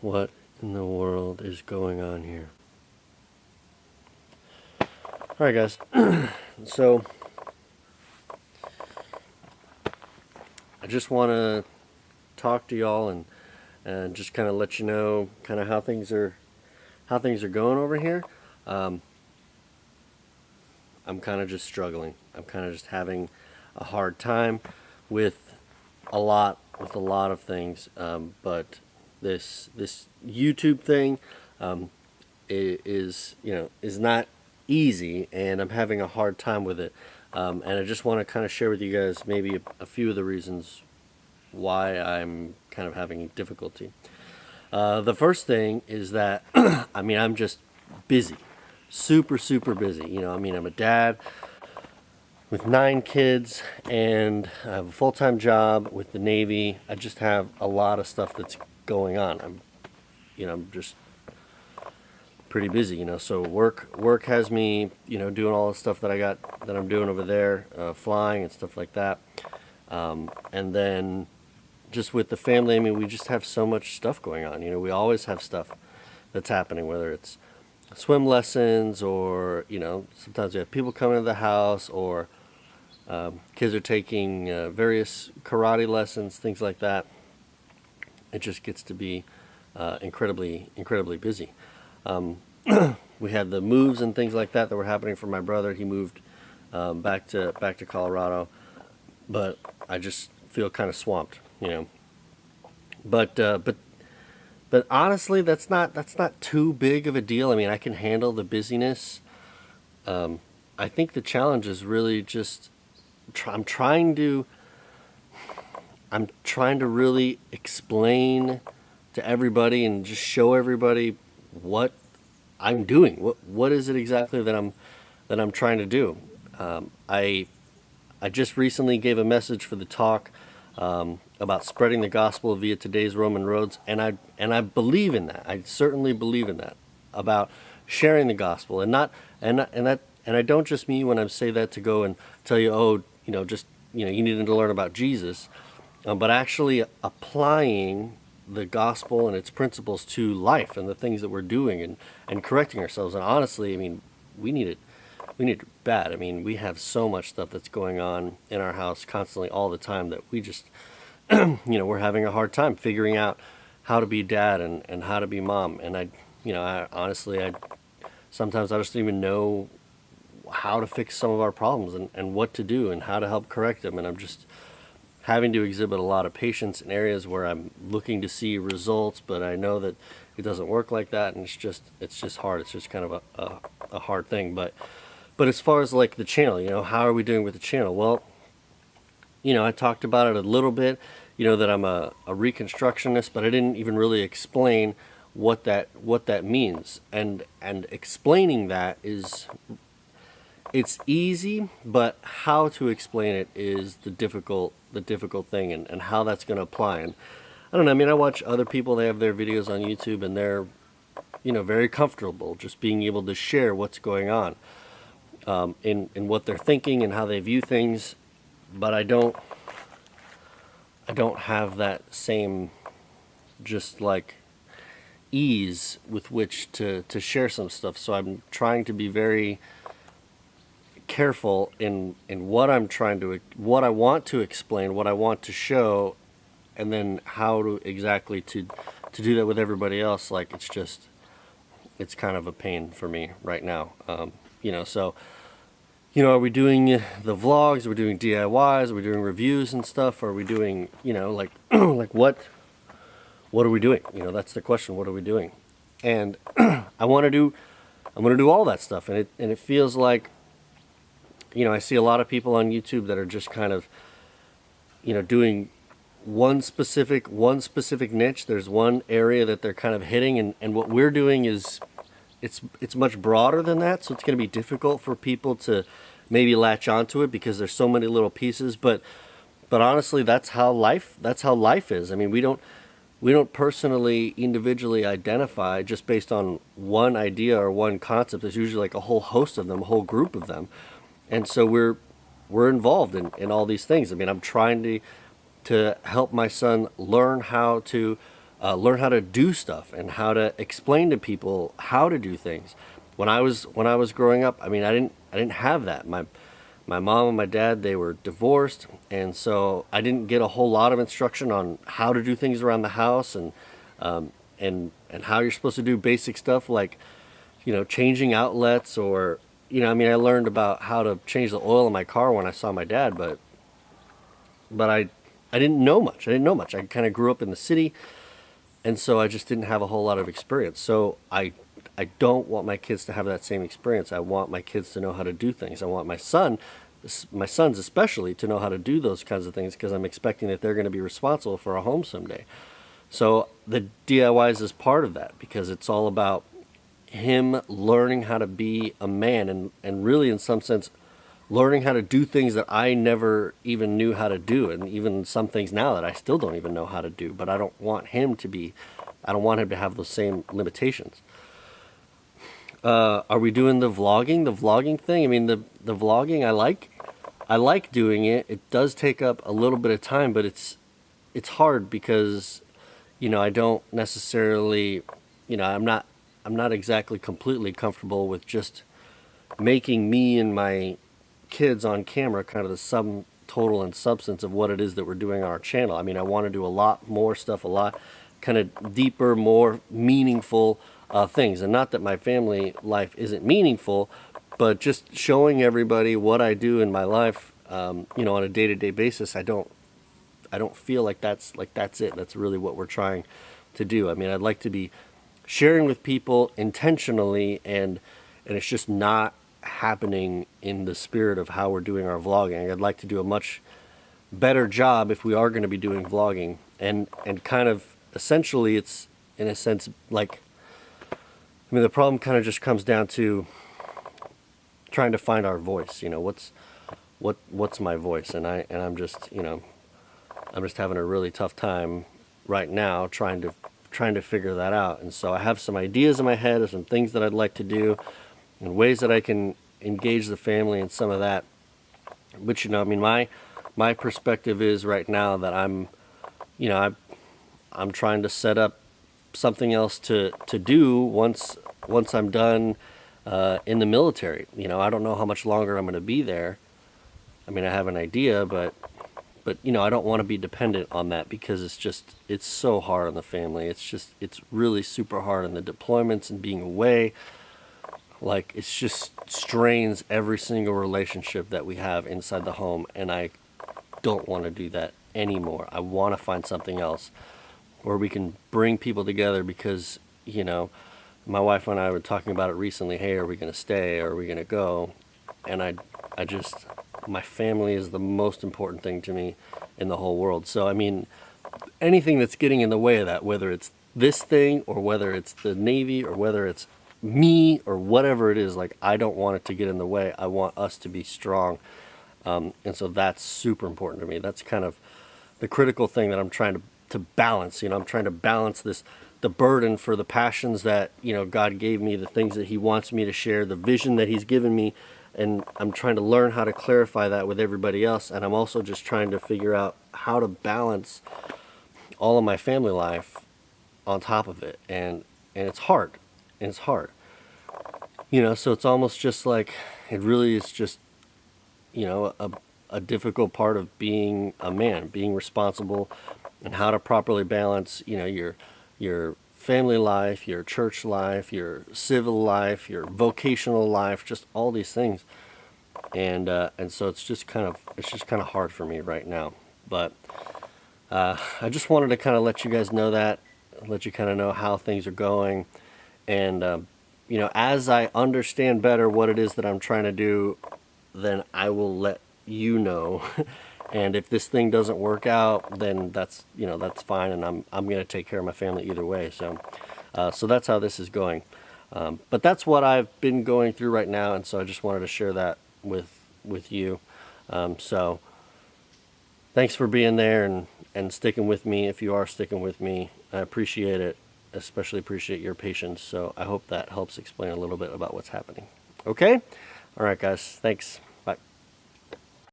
What in the world is going on here? Alright guys, so I just want to talk to y'all and just kind of let you know kind of how things are going over here. I'm kind of just struggling. I'm kind of just having a hard time with a lot of things, but this YouTube thing is not easy, and I'm having a hard time with it. And I just want to kind of share with you guys maybe a few of the reasons why I'm kind of having difficulty. The first thing is that I'm just busy, super busy. I'm a dad with 9 kids, and I have a full-time job with the Navy. I just have a lot of stuff that's going on. I'm just pretty busy, so work has me, doing all the stuff that I'm doing over there, flying and stuff like that. And then just with the family, we just have so much stuff going on. We always have stuff that's happening, whether it's swim lessons or, sometimes we have people coming to the house, or kids are taking various karate lessons, things like that. It just gets to be incredibly busy. We had the moves and things like that were happening for my brother. He moved back to Colorado, but I just feel kind of swamped, But honestly, that's not too big of a deal. I can handle the busyness. I think the challenge is really just I'm trying to really explain to everybody and just show everybody what I'm doing. What is it exactly that I'm trying to do? I just recently gave a message for the talk about spreading the gospel via today's Roman roads, and I believe in that. I certainly believe in that, about sharing the gospel, and I don't just mean when I say that to go and tell you, you need to learn about Jesus, but actually applying the gospel and its principles to life and the things that we're doing, and correcting ourselves. And honestly, we need it bad. We have so much stuff that's going on in our house constantly, all the time, that we just we're having a hard time figuring out how to be dad and how to be mom. And I honestly sometimes I just don't even know how to fix some of our problems, and what to do and how to help correct them. And I'm just having to exhibit a lot of patience in areas where I'm looking to see results, but I know that it doesn't work like that, and it's just hard. It's just kind of a hard thing. But as far as like the channel, how are we doing with the channel? Well, I talked about it a little bit, that I'm a Reconstructionist, but I didn't even really explain what that means. And explaining that it's easy, but how to explain it is the difficult thing, and how that's going to apply. And I don't know, I watch other people, they have their videos on YouTube, and they're very comfortable just being able to share what's going on in what they're thinking and how they view things. But I don't have that same just like ease with which to share some stuff. So I'm trying to be very careful in what what I want to explain, what I want to show, and then how to exactly to do that with everybody else. Like, it's kind of a pain for me right now. So are we doing the vlogs? Are we doing DIYs? Are we doing reviews and stuff? Are we doing, like like what are we doing? That's the question. What are we doing? And I want to do all that stuff, and it feels like, I see a lot of people on YouTube that are just kind of, doing one specific niche. There's one area that they're kind of hitting, and what we're doing is it's much broader than that. So it's going to be difficult for people to maybe latch onto it because there's so many little pieces. But honestly, that's how life is. We don't personally, individually identify just based on one idea or one concept. There's usually like a whole host of them, a whole group of them. And so we're involved in all these things. I'm trying to help my son learn how to learn how to do stuff and how to explain to people how to do things. When I was growing up, I mean, I didn't have that. My mom and my dad, they were divorced, and so I didn't get a whole lot of instruction on how to do things around the house, and how you're supposed to do basic stuff like, changing outlets, or, I mean, I learned about how to change the oil in my car when I saw my dad, but I didn't know much. I didn't know much. I kind of grew up in the city, and so I just didn't have a whole lot of experience. So I don't want my kids to have that same experience. I want my kids to know how to do things. I want my sons especially, to know how to do those kinds of things, because I'm expecting that they're going to be responsible for a home someday. So the DIYs is part of that, because it's all about him learning how to be a man, and really, in some sense, learning how to do things that I never even knew how to do, and even some things now that I still don't even know how to do. But I don't want him to have those same limitations. Are we doing the vlogging? The vlogging thing? I mean, the vlogging, I like doing it. It does take up a little bit of time, but it's hard because, I don't necessarily, I'm not exactly completely comfortable with just making me and my kids on camera kind of the sum total and substance of what it is that we're doing on our channel. I mean, I want to do a lot more stuff, a lot kind of deeper, more meaningful things. And not that my family life isn't meaningful, but just showing everybody what I do in my life, on a day-to-day basis. I don't feel like that's it. That's really what we're trying to do. I mean, I'd like to be sharing with people intentionally, and it's just not happening in the spirit of how we're doing our vlogging. I'd like to do a much better job if we are going to be doing vlogging, and kind of essentially, it's in a sense like, I mean, the problem kind of just comes down to trying to find our voice. What's my voice? And I'm just, I'm just having a really tough time right now trying to figure that out. And so I have some ideas in my head of some things that I'd like to do, and ways that I can engage the family and some of that. But I mean, my perspective is right now that I'm trying to set up something else to do once I'm done in the military. I don't know how much longer I'm going to be there. I mean, I have an idea, but I don't want to be dependent on that, because it's so hard on the family. It's really super hard on the deployments and being away. Like, it's just strains every single relationship that we have inside the home, and I don't want to do that anymore. I want to find something else where we can bring people together, because, my wife and I were talking about it recently. Hey, are we going to stay, or are we going to go? And I just, my family is the most important thing to me in the whole world. So, I mean, anything that's getting in the way of that, whether it's this thing, or whether it's the Navy, or whether it's me, or whatever it is, like, I don't want it to get in the way. I want us to be strong. And so that's super important to me. That's kind of the critical thing that I'm trying to balance. I'm trying to balance the burden for the passions that, God gave me, the things that He wants me to share, the vision that He's given me. And I'm trying to learn how to clarify that with everybody else. And I'm also just trying to figure out how to balance all of my family life on top of it. And it's hard. And it's hard. So it's almost just like, it really is just, a difficult part of being a man, being responsible, and how to properly balance, your family life, your church life, your civil life, your vocational life, just all these things. And so it's just kind of hard for me right now. But I just wanted to kind of let you guys know that, let you kind of know how things are going. And, as I understand better what it is that I'm trying to do, then I will let you know. And if this thing doesn't work out, then that's fine, and I'm going to take care of my family either way. So that's how this is going. But that's what I've been going through right now, and so I just wanted to share that with you. So thanks for being there and sticking with me. If you are sticking with me, I appreciate it. Especially appreciate your patience. So I hope that helps explain a little bit about what's happening. Okay? All right, guys. Thanks.